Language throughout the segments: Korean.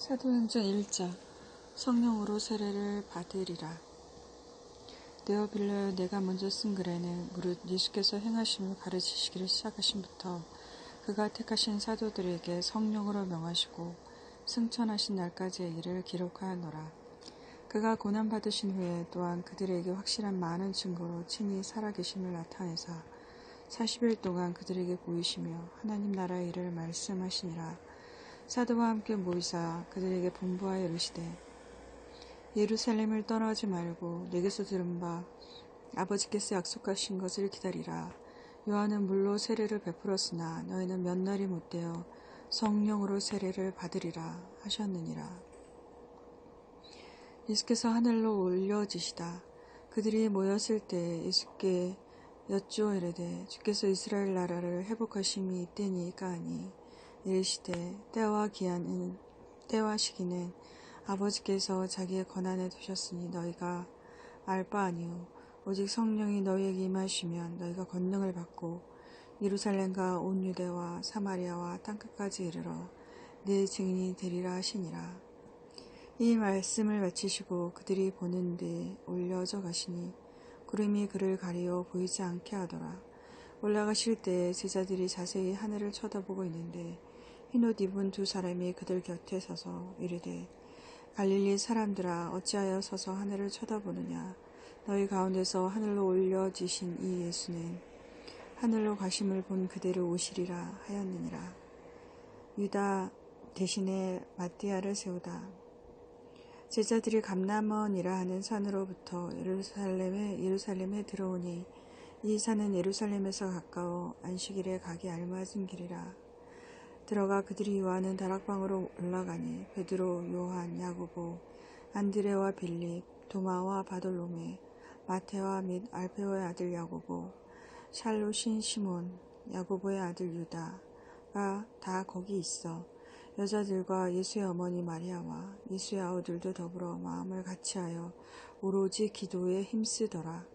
사도행전 1장 성령으로 세례를 받으리라. 데오빌라여, 내가 먼저 쓴 글에는 무릇 예수께서 행하심을 가르치시기를 시작하심부터 그가 택하신 사도들에게 성령으로 명하시고 승천하신 날까지의 일을 기록하였노라. 그가 고난받으신 후에 또한 그들에게 확실한 많은 증거로 친히 살아계심을 나타내사 40일 동안 그들에게 보이시며 하나님 나라의 일을 말씀하시니라. 사도와 함께 모이사 그들에게 분부하여 이르시되, 예루살렘을 떠나지 말고 내게서 들은 바 아버지께서 약속하신 것을 기다리라. 요한은 물로 세례를 베풀었으나 너희는 몇 날이 못되어 성령으로 세례를 받으리라 하셨느니라. 예수께서 하늘로 올려지시다 그들이 모였을 때 예수께 여쭈어 이르되, 주께서 이스라엘 나라를 회복하심이 이때니까 하니, 이르시되, 때와 시기는 아버지께서 자기의 권한에 두셨으니 너희가 알 바 아니오. 오직 성령이 너희에게 임하시면 너희가 권능을 받고 예루살렘과 온 유대와 사마리아와 땅끝까지 이르러 내 증인이 되리라 하시니라. 이 말씀을 마치시고 그들이 보는 데 올려져 가시니 구름이 그를 가리어 보이지 않게 하더라. 올라가실 때에 제자들이 자세히 하늘을 쳐다보고 있는데 흰옷 입은 두 사람이 그들 곁에 서서 이르되, 갈릴리 사람들아, 어찌하여 서서 하늘을 쳐다보느냐. 너희 가운데서 하늘로 올려지신 이 예수는 하늘로 가심을 본 그대로 오시리라 하였느니라. 유다 대신에 마띠아를 세우다. 제자들이 감람원이라 하는 산으로부터 예루살렘에 들어오니 이 산은 예루살렘에서 가까워 안식일에 가기 알맞은 길이라. 들어가 그들이 요하는 다락방으로 올라가니 베드로, 요한, 야고보, 안드레와 빌립, 도마와 바돌로메, 마테와 및 알페오의 아들 야고보, 샬롯인 시몬, 야고보의 아들 유다가 다 거기 있어 여자들과 예수의 어머니 마리아와 예수의 아우들도 더불어 마음을 같이하여 오로지 기도에 힘쓰더라.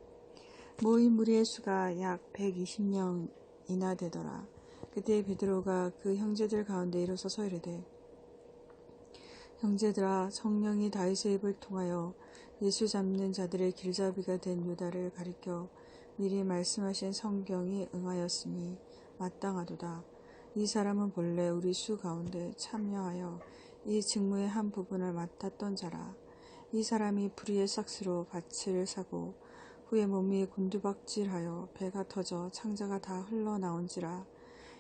모인 무리의 수가 약 120명이나 되더라. 그때 베드로가 그 형제들 가운데 일어서서 이르되, 형제들아, 성령이 다윗의 입을 통하여 예수 잡는 자들의 길잡이가 된 유다를 가리켜 미리 말씀하신 성경이 응하였으니 마땅하도다. 이 사람은 본래 우리 수 가운데 참여하여 이 직무의 한 부분을 맡았던 자라. 이 사람이 불의의 삭스로 밭을 사고 후에 몸이 곤두박질하여 배가 터져 창자가 다 흘러나온지라.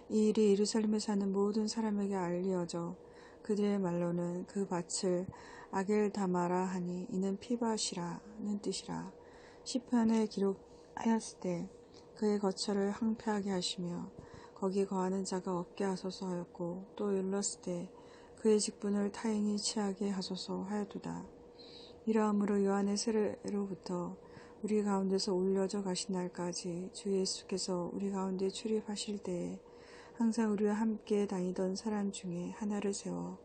이 일이 예루살렘에 사는 모든 사람에게 알려져 그들의 말로는 그 밭을 아겔다마라 하니 이는 피밭이라는 뜻이라. 시편에 기록하였을 때 그의 거처를 황폐하게 하시며 거기 거하는 자가 없게 하소서 하였고, 또 일렀을 때 그의 직분을 타인이 취하게 하소서 하였도다. 이러함으로 요한의 세례로부터 우리 가운데서 올려져 가신 날까지 주 예수께서 우리 가운데 출입하실 때에 항상 우리와 함께 다니던 사람 중에 하나를 세워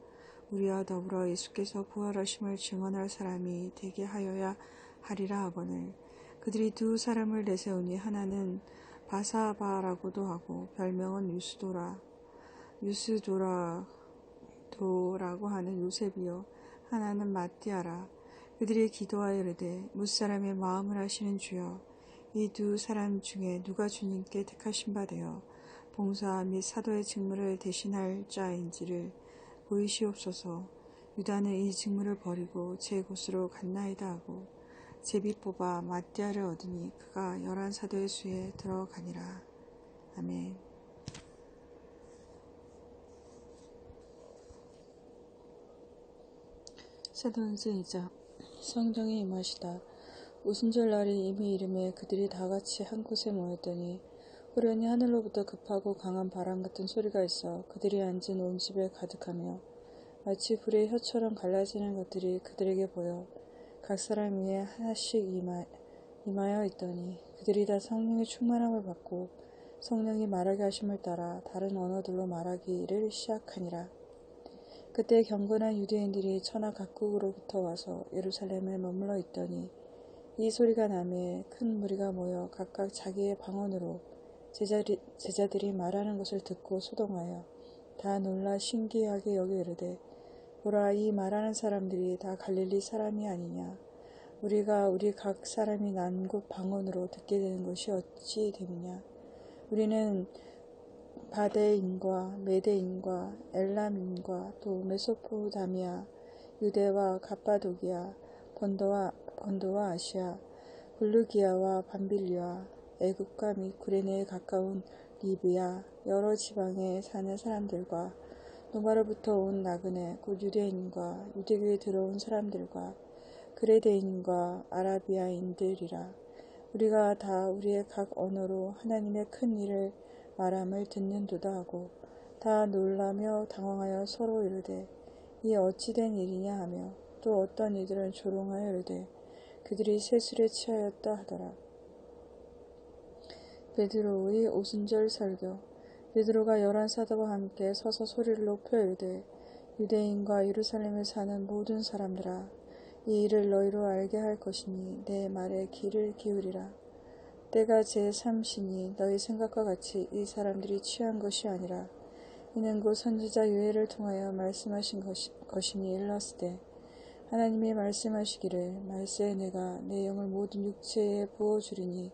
우리와 더불어 예수께서 부활하심을 증언할 사람이 되게 하여야 하리라 하거늘. 그들이 두 사람을 내세우니 하나는 바사바라고도 하고 별명은 유스도라고 하는 요셉이요, 하나는 마띠아라. 그들이 기도하여 이르되, 무사람의 마음을 아시는 주여, 이 두 사람 중에 누가 주님께 택하신 바 되어 봉사 및 사도의 직무를 대신할 자인지를 보이시옵소서. 유다는 이 직무를 버리고 제 곳으로 갔나이다 하고 제비 뽑아 마띠아를 얻으니 그가 11사도의 수에 들어가니라. 아멘. 사도행전 2장 성령이 임하시다. 오순절 날이 이미 이름에 그들이 다같이 한 곳에 모였더니 후련히 하늘로부터 급하고 강한 바람 같은 소리가 있어 그들이 앉은 온 집에 가득하며 마치 불의 혀처럼 갈라지는 것들이 그들에게 보여 각 사람 위에 하나씩 임하여 있더니 그들이 다 성령의 충만함을 받고 성령이 말하게 하심을 따라 다른 언어들로 말하기를 시작하니라. 그때 경건한 유대인들이 천하 각국으로부터 와서 예루살렘에 머물러 있더니 이 소리가 나매 큰 무리가 모여 각각 자기의 방언으로 제자들이 말하는 것을 듣고 소동하여 다 놀라 신기하게 여겨 이르되, 보라, 이 말하는 사람들이 다 갈릴리 사람이 아니냐. 우리가 우리 각 사람이 난 곳 방언으로 듣게 되는 것이 어찌 됨이냐. 우리는 바데인과 메데인과 엘람인과 또 메소포다미아, 유대와 갑바도기아, 본도와 아시아, 블루기아와 밤빌리아, 애굽과 및 구레네에 가까운 리비아, 여러 지방에 사는 사람들과 노마로부터 온 나그네, 곧 유대인과 유대교에 들어온 사람들과 그레데인과 아라비아인들이라. 우리가 다 우리의 각 언어로 하나님의 큰 일을 말함을 듣는도다 하고 다 놀라며 당황하여 서로 이르되 이 어찌 된 일이냐 하며 또 어떤 이들은 조롱하여 이르되 그들이 세술에 취하였다 하더라. 베드로의 오순절 설교. 베드로가 11사도와 함께 서서 소리를 높여 이르되 유대인과 예루살렘에 사는 모든 사람들아, 이 일을 너희로 알게 할 것이니 내 말에 귀를 기울이라. 때가 제3시니 너희 생각과 같이 이 사람들이 취한 것이 아니라 이는 곧 선지자 요엘을 통하여 말씀하신 것이니 일렀으되 하나님이 말씀하시기를 말세에 내가 내 영을 모든 육체에 부어주리니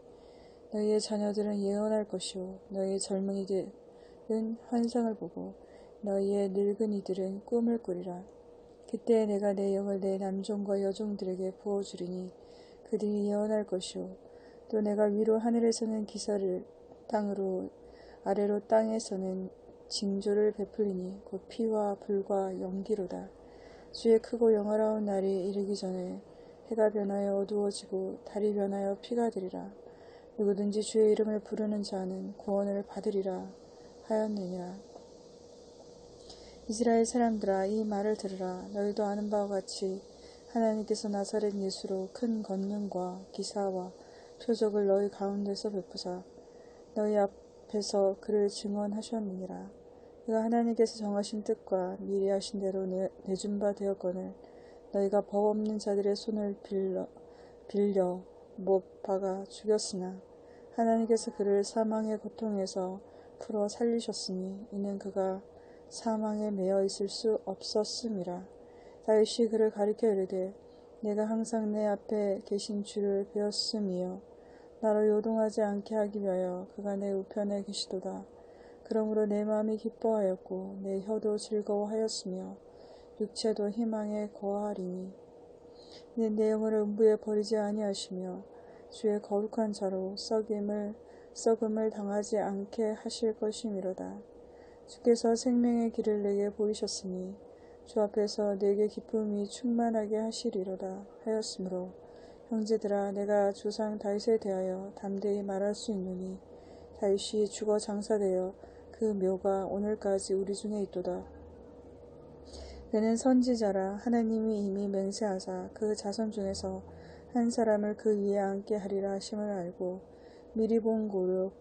너희의 자녀들은 예언할 것이요 너희의 젊은이들은 환상을 보고 너희의 늙은이들은 꿈을 꾸리라. 그때 내가 내 영을 내 남종과 여종들에게 부어주리니 그들이 예언할 것이요 또 내가 위로 하늘에서는 기사를 땅으로 아래로 땅에서는 징조를 베풀리니 곧 피와 불과 연기로다. 주의 크고 영화로운 날이 이르기 전에 해가 변하여 어두워지고 달이 변하여 피가 되리라. 누구든지 주의 이름을 부르는 자는 구원을 받으리라 하였느니라. 이스라엘 사람들아, 이 말을 들으라. 너희도 아는 바와 같이 하나님께서 나사렛 예수로 큰 권능과 기사와 표적을 너희 가운데서 베푸사 너희 앞에서 그를 증언하셨느니라. 그가 하나님께서 정하신 뜻과 미리 하신 대로 내준 바 되었거늘 너희가 법 없는 자들의 손을 빌려 못 박아 죽였으나 하나님께서 그를 사망의 고통에서 풀어 살리셨으니 이는 그가 사망에 매여 있을 수 없었음이라. 다윗이 그를 가리켜 이르되 내가 항상 내 앞에 계신 주를 배웠음이요 나로 요동하지 않게 하기 위하여 그가 내 우편에 계시도다. 그러므로 내 마음이 기뻐하였고 내 혀도 즐거워하였으며 육체도 희망에 거하리니 내 영혼을 음부에 버리지 아니하시며 주의 거룩한 자로 썩음을 당하지 않게 하실 것이미로다. 주께서 생명의 길을 내게 보이셨으니 주 앞에서 내게 기쁨이 충만하게 하시리로다 하였으므로 형제들아, 내가 조상 다윗에 대하여 담대히 말할 수 있노니 다윗이 죽어 장사되어 그 묘가 오늘까지 우리 중에 있도다. 그는 선지자라. 하나님이 이미 맹세하사 그 자손 중에서 한 사람을 그 위에 앉게 하리라 하심을 알고 미리 본 고로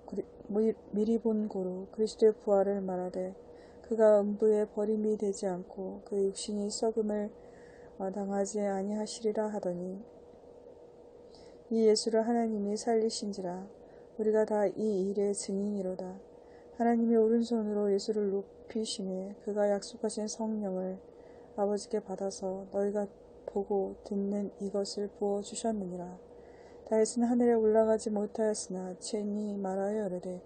그리스도의 부활을 말하되 그가 음부에 버림이 되지 않고 그 육신이 썩음을 당하지 아니하시리라 하더니 이 예수를 하나님이 살리신지라. 우리가 다 이 일의 증인이로다. 하나님이 오른손으로 예수를 높이시매 그가 약속하신 성령을 아버지께 받아서 너희가 보고 듣는 이것을 부어주셨느니라. 다윗은 하늘에 올라가지 못하였으나 친히 말하여 이르되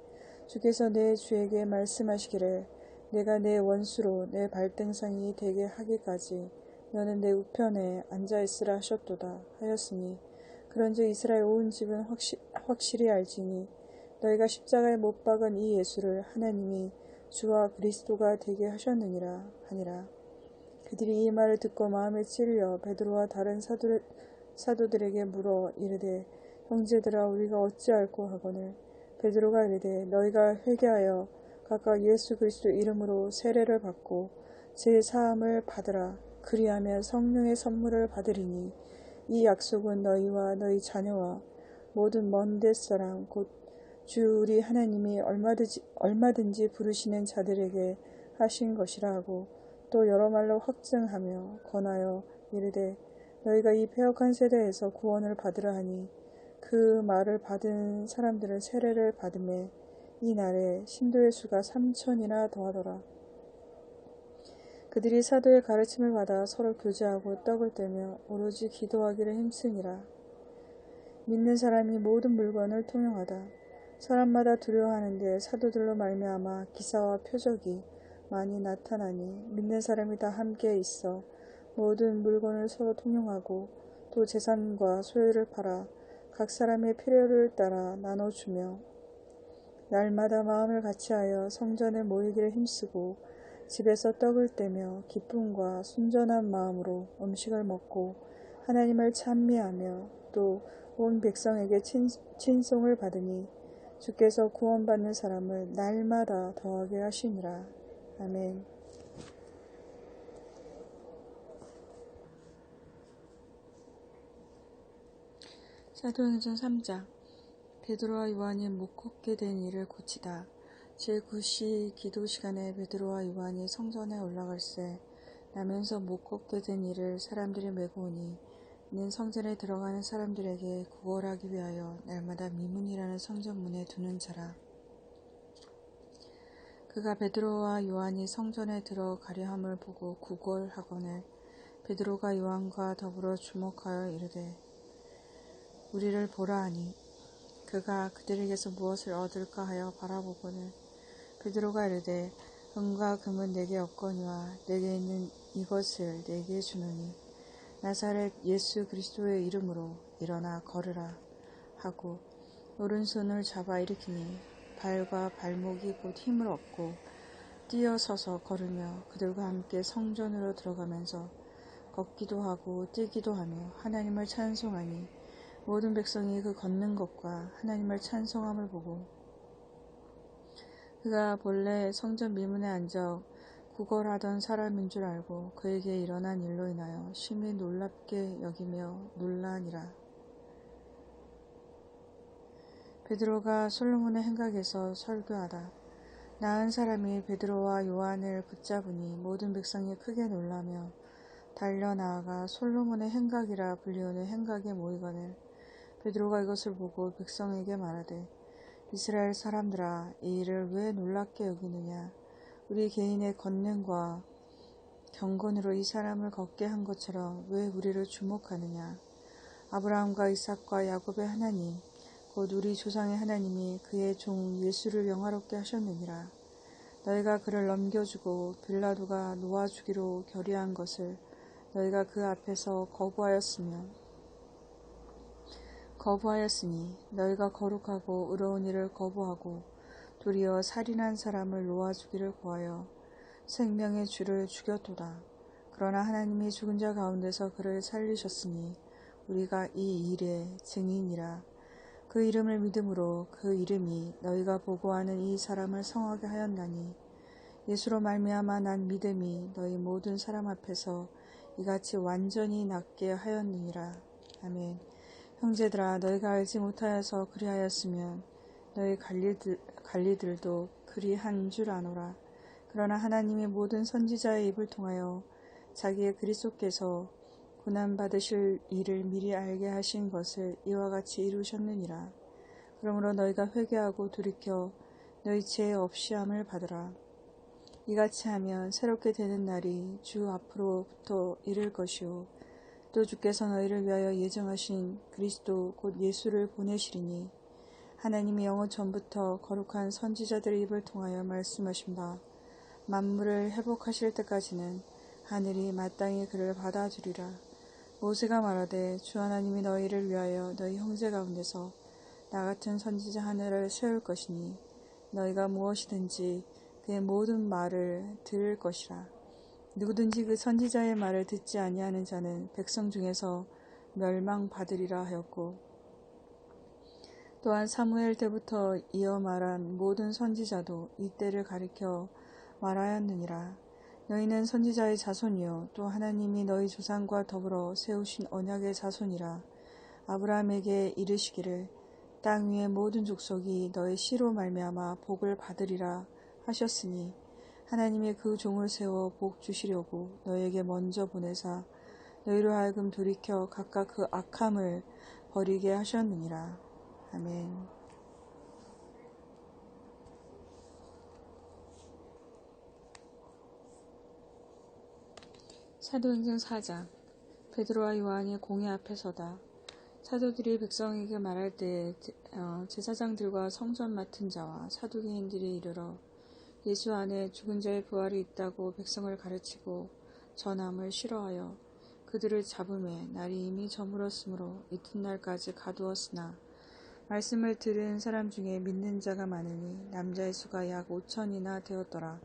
주께서 내 주에게 말씀하시기를 내가 내 원수로 내 발등상이 되게 하기까지 너는 내 우편에 앉아있으라 하셨도다 하였으니 그런즉 이스라엘 온 집은 확실히 알지니 너희가 십자가에 못 박은 이 예수를 하나님이 주와 그리스도가 되게 하셨느니라 하니라. 그들이 이 말을 듣고 마음에 찔려 베드로와 다른 사도들에게 물어 이르되 형제들아, 우리가 어찌할꼬 하거늘 베드로가 이르되 너희가 회개하여 각각 예수 그리스도 이름으로 세례를 받고 제 사함을 받으라. 그리하면 성령의 선물을 받으리니 이 약속은 너희와 너희 자녀와 모든 먼 데 사람 곧 주 우리 하나님이 얼마든지 부르시는 자들에게 하신 것이라 하고 또 여러 말로 확증하며 권하여 이르되 너희가 이 패역한 세대에서 구원을 받으라 하니 그 말을 받은 사람들은 세례를 받음에 이 날에 신도의 수가 3,000이나 더하더라. 그들이 사도의 가르침을 받아 서로 교제하고 떡을 떼며 오로지 기도하기를 힘쓰니라. 믿는 사람이 모든 물건을 통용하다. 사람마다 두려워하는데 사도들로 말미암아 기사와 표적이 많이 나타나니 믿는 사람이 다 함께 있어 모든 물건을 서로 통용하고 또 재산과 소유를 팔아 각 사람의 필요를 따라 나눠주며 날마다 마음을 같이하여 성전에 모이기를 힘쓰고 집에서 떡을 떼며 기쁨과 순전한 마음으로 음식을 먹고 하나님을 찬미하며 또 온 백성에게 친송을 받으니 주께서 구원받는 사람을 날마다 더하게 하시니라. 아멘. 사도행전 3장. 베드로와 요한이 못 걷게 된 일을 고치다. 제9시 기도 시간에 베드로와 요한이 성전에 올라갈새 나면서 못 걷게 된 이를 사람들이 메고 오니 이는 성전에 들어가는 사람들에게 구걸하기 위하여 날마다 미문이라는 성전문에 두는 자라. 그가 베드로와 요한이 성전에 들어가려 함을 보고 구걸하거늘 베드로가 요한과 더불어 주목하여 이르되 우리를 보라 하니 그가 그들에게서 무엇을 얻을까 하여 바라보거늘 베드로가 이르되 은과 금은 내게 없거니와 내게 있는 이것을 내게 주노니 나사렛 예수 그리스도의 이름으로 일어나 걸으라 하고 오른손을 잡아 일으키니 발과 발목이 곧 힘을 얻고 뛰어서서 걸으며 그들과 함께 성전으로 들어가면서 걷기도 하고 뛰기도 하며 하나님을 찬송하니 모든 백성이 그 걷는 것과 하나님을 찬송함을 보고 그가 본래 성전 미문에 앉아 구걸하던 사람인 줄 알고 그에게 일어난 일로 인하여 심히 놀랍게 여기며 놀라니라. 베드로가 솔로몬의 행각에서 설교하다. 나은 사람이 베드로와 요한을 붙잡으니 모든 백성이 크게 놀라며 달려 나아가 솔로몬의 행각이라 불리우는 행각에 모이거늘 베드로가 이것을 보고 백성에게 말하되 이스라엘 사람들아 이 일을 왜 놀랍게 여기느냐 우리 개인의 권능과 경건으로 이 사람을 걷게 한 것처럼 왜 우리를 주목하느냐 아브라함과 이삭과 야곱의 하나님 곧 우리 조상의 하나님이 그의 종 예수를 영화롭게 하셨느니라. 너희가 그를 넘겨주고 빌라도가 놓아주기로 결의한 것을 너희가 그 앞에서 거부하였으니 너희가 거룩하고 의로운 일을 거부하고 도리어 살인한 사람을 놓아주기를 구하여 생명의 주를 죽였도다. 그러나 하나님이 죽은 자 가운데서 그를 살리셨으니 우리가 이 일의 증인이라. 그 이름을 믿음으로 그 이름이 너희가 보고하는 이 사람을 성하게 하였나니 예수로 말미암아 난 믿음이 너희 모든 사람 앞에서 이같이 완전히 낫게 하였느니라. 아멘. 형제들아 너희가 알지 못하여서 그리하였으면 너희 관리들도 그리한 줄 아노라. 그러나 하나님이 모든 선지자의 입을 통하여 자기의 그리스도께서 고난받으실 일을 미리 알게 하신 것을 이와 같이 이루셨느니라. 그러므로 너희가 회개하고 돌이켜 너희 죄 없이함을 받으라. 이같이 하면 새롭게 되는 날이 주 앞으로부터 이를 것이요 또 주께서 너희를 위하여 예정하신 그리스도 곧 예수를 보내시리니 하나님이 영원 전부터 거룩한 선지자들의 입을 통하여 말씀하신 바 만물을 회복하실 때까지는 하늘이 마땅히 그를 받아주리라. 모세가 말하되 주 하나님이 너희를 위하여 너희 형제 가운데서 나 같은 선지자 하나를 세울 것이니 너희가 무엇이든지 그의 모든 말을 들을 것이라. 누구든지 그 선지자의 말을 듣지 아니하는 자는 백성 중에서 멸망받으리라 하였고 또한 사무엘 때부터 이어 말한 모든 선지자도 이때를 가리켜 말하였느니라. 너희는 선지자의 자손이요 또 하나님이 너희 조상과 더불어 세우신 언약의 자손이라. 아브라함에게 이르시기를 땅 위의 모든 족속이 너희 씨로 말미암아 복을 받으리라 하셨으니 하나님이 그 종을 세워 복 주시려고 너희에게 먼저 보내사 너희로 하여금 돌이켜 각각 그 악함을 버리게 하셨느니라. 아멘. 사도행전 4장. 베드로와 요한이 공회 앞에 서다. 사도들이 백성에게 말할 때에 제사장들과 성전 맡은 자와 사두개인들이 이르러 예수 안에 죽은 자의 부활이 있다고 백성을 가르치고 전함을 싫어하여 그들을 잡음에 날이 이미 저물었으므로 이튿날까지 가두었으나 말씀을 들은 사람 중에 믿는 자가 많으니 남자의 수가 약 5천이나 되었더라.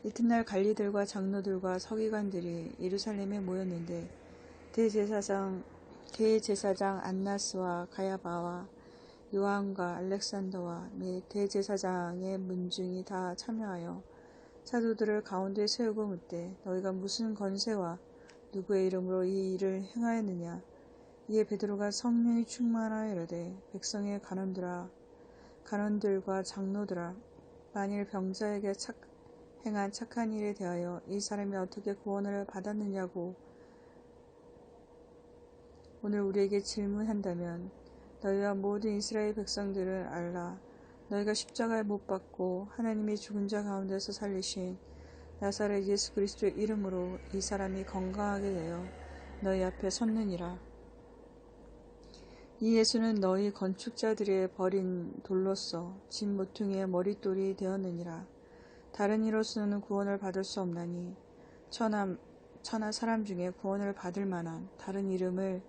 이튿날 관리들과 장로들과 서기관들이 예루살렘에 모였는데 대제사장 안나스와 가야바와 요한과 알렉산더와 및 대제사장의 문중이 다 참여하여 사도들을 가운데 세우고 묻되 너희가 무슨 권세와 누구의 이름으로 이 일을 행하였느냐. 이에 베드로가 성령이 충만하여 이르되 백성의 간원들과 장로들아, 만일 병자에게 행한 착한 일에 대하여 이 사람이 어떻게 구원을 받았느냐고 오늘 우리에게 질문한다면 너희와 모든 이스라엘 백성들을 알라. 너희가 십자가에 못 박고 하나님이 죽은 자 가운데서 살리신 나사렛 예수 그리스도의 이름으로 이 사람이 건강하게 되어 너희 앞에 섰느니라. 이 예수는 너희 건축자들의 버린 돌로서 집 모퉁이의 머릿돌이 되었느니라. 다른 이로서는 구원을 받을 수 없나니 천하 사람 중에 구원을 받을 만한 다른 이름을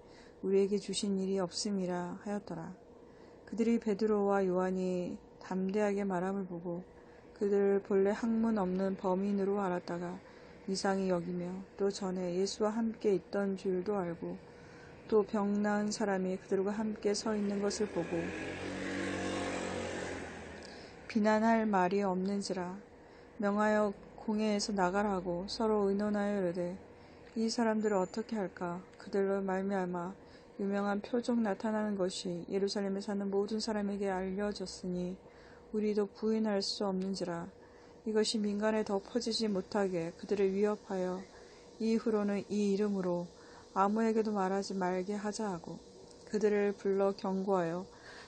우리에게 주신 일이 없음이라 하였더라. 그들이 베드로와 요한이 담대하게 말함을 보고 그들을 본래 학문 없는 범인으로 알았다가 이상히 여기며 또 전에 예수와 함께 있던 줄도 알고 또 병 나은 사람이 그들과 함께 서 있는 것을 보고 비난할 말이 없는지라 명하여 공회에서 나가라고 서로 의논하여 이르되 이 사람들을 어떻게 할까. 그들로 말미암아 유명한 표적 나타나는 것이 예루살렘에 사는 모든 사람에게 알려졌으니 우리도 부인할 수 없는지라. 이것이 민간에 더 퍼지지 못하게 그들을 위협하여 이후로는 이 이름으로 아무에게도 말하지 말게 하자 하고 그들을 불러 경고하여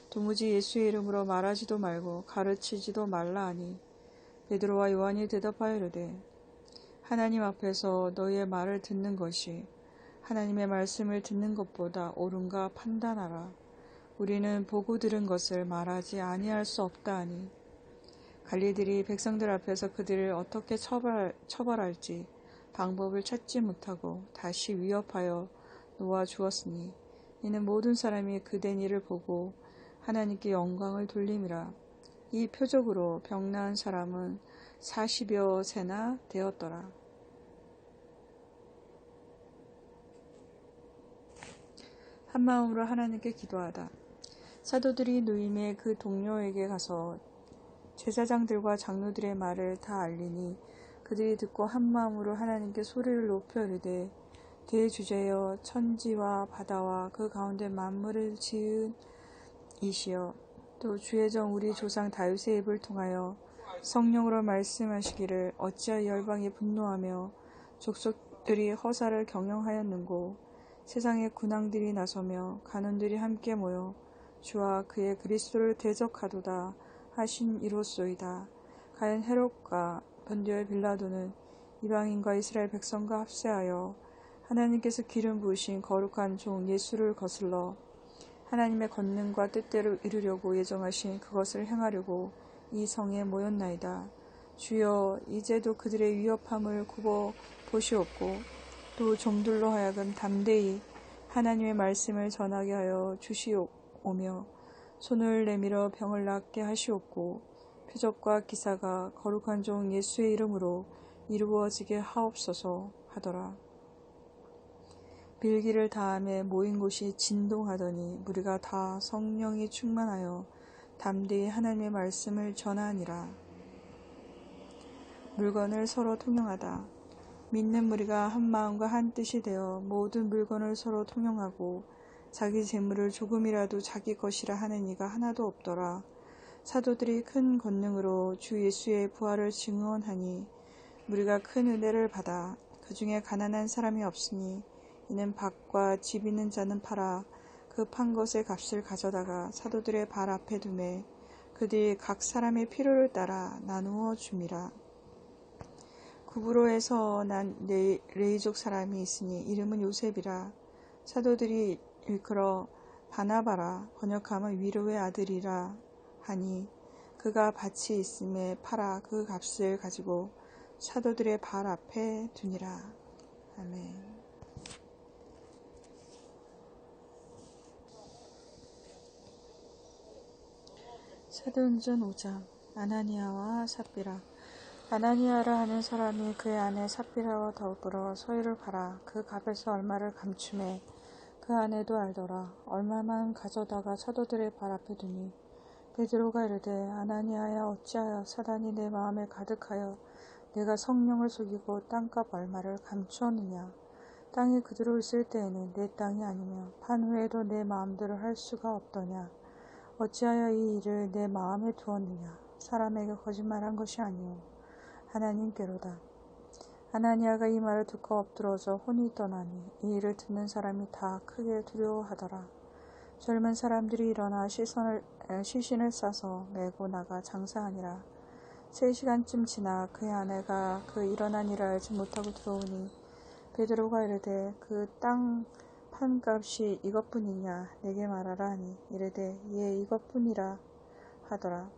도무지 예수의 이름으로 말하지도 말고 가르치지도 말라 하니 베드로와 요한이 대답하여 이르되 하나님 앞에서 너희의 말을 듣는 것이 하나님의 말씀을 듣는 것보다 옳은가 판단하라. 우리는 보고 들은 것을 말하지 아니할 수 없다 하니 관리들이 백성들 앞에서 그들을 어떻게 처벌할지 방법을 찾지 못하고 다시 위협하여 놓아 주었으니 이는 모든 사람이 그된 일을 보고 하나님께 영광을 돌림이라. 이 표적으로 병 나은 사람은 40여 세나 되었더라. 한마음으로 하나님께 기도하다. 사도들이 노임의 그 동료에게 가서 제사장들과 장로들의 말을 다 알리니 그들이 듣고 한마음으로 하나님께 소리를 높여 이르되 대주제여 천지와 바다와 그 가운데 만물을 지은 이시여 또 주의 종 우리 조상 다윗의 입을 통하여 성령으로 말씀하시기를 어찌하여 열방이 분노하며 족속들이 허사를 경영하였는고 세상의 군왕들이 나서며 간원들이 함께 모여 주와 그의 그리스도를 대적하도다 하신 이로소이다. 과연 헤롯과 본디오 빌라도는 이방인과 이스라엘 백성과 합세하여 하나님께서 기름 부으신 거룩한 종 예수를 거슬러 하나님의 권능과 뜻대로 이루려고 예정하신 그것을 행하려고 이 성에 모였나이다. 주여 이제도 그들의 위협함을 굽어 보시옵고 또 종들로 하여금 담대히 하나님의 말씀을 전하게 하여 주시오며 손을 내밀어 병을 낫게 하시옵고 표적과 기사가 거룩한 종 예수의 이름으로 이루어지게 하옵소서 하더라. 빌기를 다함에 모인 곳이 진동하더니 무리가 다 성령이 충만하여 담대히 하나님의 말씀을 전하니라. 물건을 서로 통용하다. 믿는 무리가 한 마음과 한 뜻이 되어 모든 물건을 서로 통용하고 자기 재물을 조금이라도 자기 것이라 하는 이가 하나도 없더라. 사도들이 큰 권능으로 주 예수의 부활을 증언하니 무리가 큰 은혜를 받아 그 중에 가난한 사람이 없으니 이는 밭과 집 있는 자는 팔아 그 판 것의 값을 가져다가 사도들의 발 앞에 두매 그들이 각 사람의 필요를 따라 나누어 줌이라. 구브로에서 난 레이족 사람이 있으니 이름은 요셉이라. 사도들이 일컬어 바나바라 번역하면 위로의 아들이라 하니 그가 밭이 있음에 팔아 그 값을 가지고 사도들의 발 앞에 두니라. 아멘. 사도행전 5장. 아나니아와 삽비라. 아나니아라 하는 사람이 그의 아내 삽비라와 더불어 소유를 팔아 그 값에서 얼마를 감춤해 그 아내도 알더라. 얼마만 가져다가 사도들의 발 앞에 두니 베드로가 이르되 아나니아야 어찌하여 사단이 내 마음에 가득하여 내가 성령을 속이고 땅값 얼마를 감추었느냐. 땅이 그대로 있을 때에는 내 땅이 아니며 판 후에도 내 마음대로 할 수가 없더냐. 어찌하여 이 일을 내 마음에 두었느냐. 사람에게 거짓말한 것이 아니오 하나님께로다. 아나니아가 이 말을 듣고 엎드러져 혼이 떠나니 이 일을 듣는 사람이 다 크게 두려워하더라. 젊은 사람들이 일어나 시신을 싸서 메고 나가 장사하니라. 3시간쯤 지나 그의 아내가 그 일어난 일을 알지 못하고 들어오니 베드로가 이르되 그 땅 판값이 이것뿐이냐 내게 말하라 하니 이르되 예 이것뿐이라 하더라.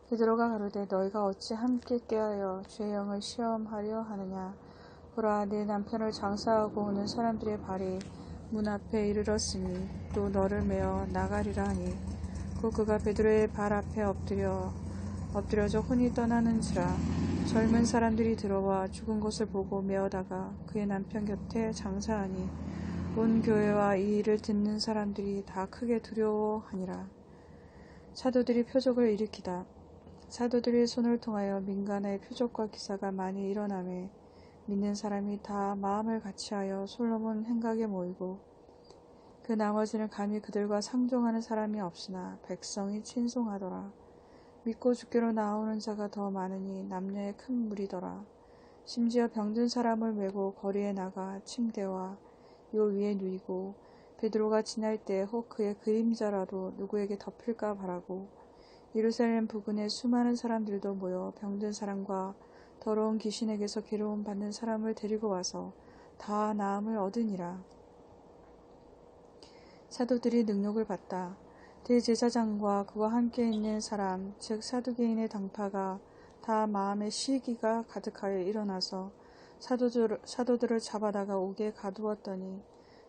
베드로가 가로되 너희가 어찌 함께 꾀하여 주의 영을 시험하려 하느냐. 보라 내 남편을 장사하고 오는 사람들의 발이 문 앞에 이르렀으니 또 너를 메어 나가리라 하니 곧 그가 베드로의 발 앞에 엎드려져 혼이 떠나는지라. 젊은 사람들이 들어와 죽은 것을 보고 메어다가 그의 남편 곁에 장사하니 온 교회와 이 일을 듣는 사람들이 다 크게 두려워하니라. 사도들이 표적을 일으키다. 사도들의 손을 통하여 민간의 표적과 기사가 많이 일어나매 믿는 사람이 다 마음을 같이하여 솔로몬 행각에 모이고 그 나머지는 감히 그들과 상종하는 사람이 없으나 백성이 친송하더라. 믿고 주께로 나오는 자가 더 많으니 남녀의 큰 무리더라. 심지어 병든 사람을 메고 거리에 나가 침대와 요 위에 누이고 베드로가 지날 때 혹 그의 그림자라도 누구에게 덮일까 바라고 예루살렘 부근에 수많은 사람들도 모여 병든 사람과 더러운 귀신에게서 괴로움 받는 사람을 데리고 와서 다 나음을 얻으니라. 사도들이 능력을 받다. 대제사장과 그와 함께 있는 사람 즉 사두개인의 당파가 다 마음에 시기가 가득하여 일어나서 사도들을 잡아다가 옥에 가두었더니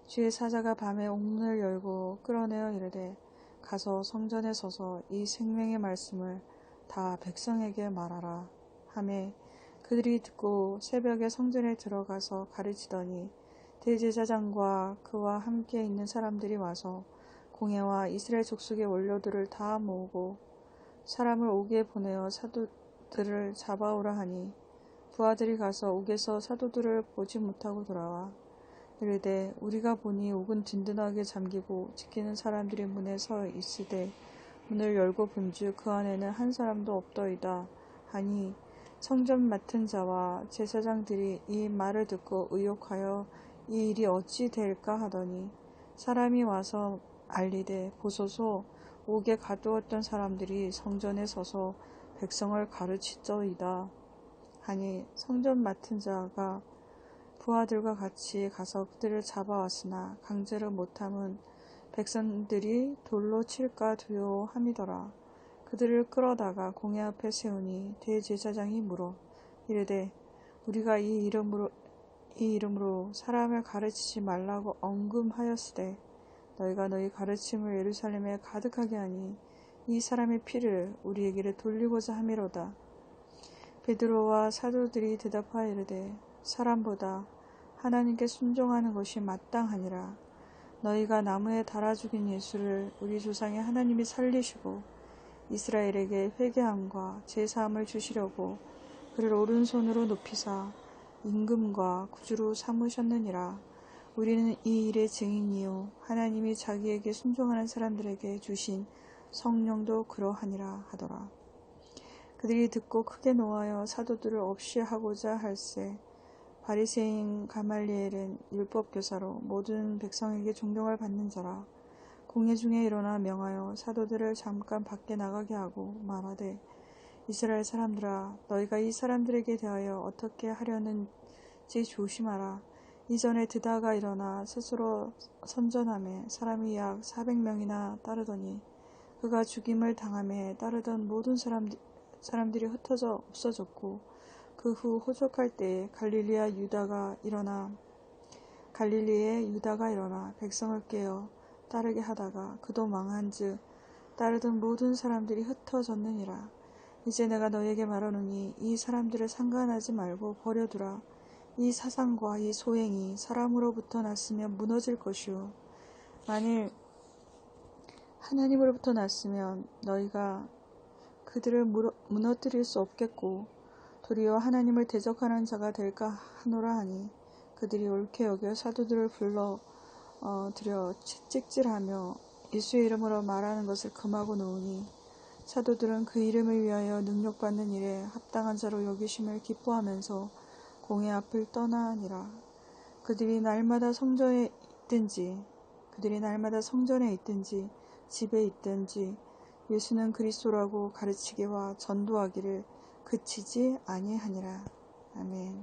주의 사자가 밤에 옥문을 열고 끌어내어 이르되 가서 성전에 서서 이 생명의 말씀을 다 백성에게 말하라 하매 그들이 듣고 새벽에 성전에 들어가서 가르치더니 대제사장과 그와 함께 있는 사람들이 와서 공회와 이스라엘 족속의 원로들을 다 모으고 사람을 옥에 보내어 사도들을 잡아오라 하니 부하들이 가서 옥에서 사도들을 보지 못하고 돌아와 이르되 우리가 보니 옥은 든든하게 잠기고 지키는 사람들이 문에 서 있으되 문을 열고 본즉 그 안에는 한 사람도 없더이다 하니 성전 맡은 자와 제사장들이 이 말을 듣고 의혹하여 이 일이 어찌 될까 하더니 사람이 와서 알리되 보소서 옥에 가두었던 사람들이 성전에 서서 백성을 가르치더이다 하니 성전 맡은 자가 부하들과 같이 가서 그들을 잡아왔으나 강제로 못함은 백성들이 돌로 칠까 두려워함이더라. 그들을 끌어다가 공회 앞에 세우니 대제사장이 물어 이르되 우리가 이 이름으로 사람을 가르치지 말라고 언금하였으되 너희가 너희 가르침을 예루살렘에 가득하게 하니 이 사람의 피를 우리에게로 돌리고자 함이로다. 베드로와 사도들이 대답하여 이르되 사람보다 하나님께 순종하는 것이 마땅하니라. 너희가 나무에 달아 죽인 예수를 우리 조상의 하나님이 살리시고 이스라엘에게 회개함과 제사함을 주시려고 그를 오른손으로 높이사 임금과 구주로 삼으셨느니라. 우리는 이 일의 증인이요 하나님이 자기에게 순종하는 사람들에게 주신 성령도 그러하니라 하더라. 그들이 듣고 크게 노하여 사도들을 없이 하고자 할세 바리새인 가말리엘은 율법교사로 모든 백성에게 존경을 받는 자라. 공회 중에 일어나 명하여 사도들을 잠깐 밖에 나가게 하고 말하되 이스라엘 사람들아, 너희가 이 사람들에게 대하여 어떻게 하려는지 조심하라. 이전에 드다가 일어나 스스로 선전함에 사람이 약 400명이나 따르더니 그가 죽임을 당함에 따르던 모든 사람들이 흩어져 없어졌고, 그 후 호족할 때에 갈릴리의 유다가 일어나 백성을 깨어 따르게 하다가 그도 망한즉 따르던 모든 사람들이 흩어졌느니라. 이제 내가 너에게 말하노니 이 사람들을 상관하지 말고 버려두라. 이 사상과 이 소행이 사람으로부터 났으면 무너질 것이요, 만일 하나님으로부터 났으면 너희가 그들을 무너뜨릴 수 없겠고 도리어 하나님을 대적하는 자가 될까 하노라 하니, 그들이 옳게 여겨 사도들을 불러 들여 채찍질하며 예수의 이름으로 말하는 것을 금하고 놓으니, 사도들은 그 이름을 위하여 능력받는 일에 합당한 자로 여기심을 기뻐하면서 공회 앞을 떠나니라. 그들이 날마다 성전에 있든지 집에 있든지 예수는 그리스도라고 가르치기와 전도하기를 그치지 아니하니라. 아멘.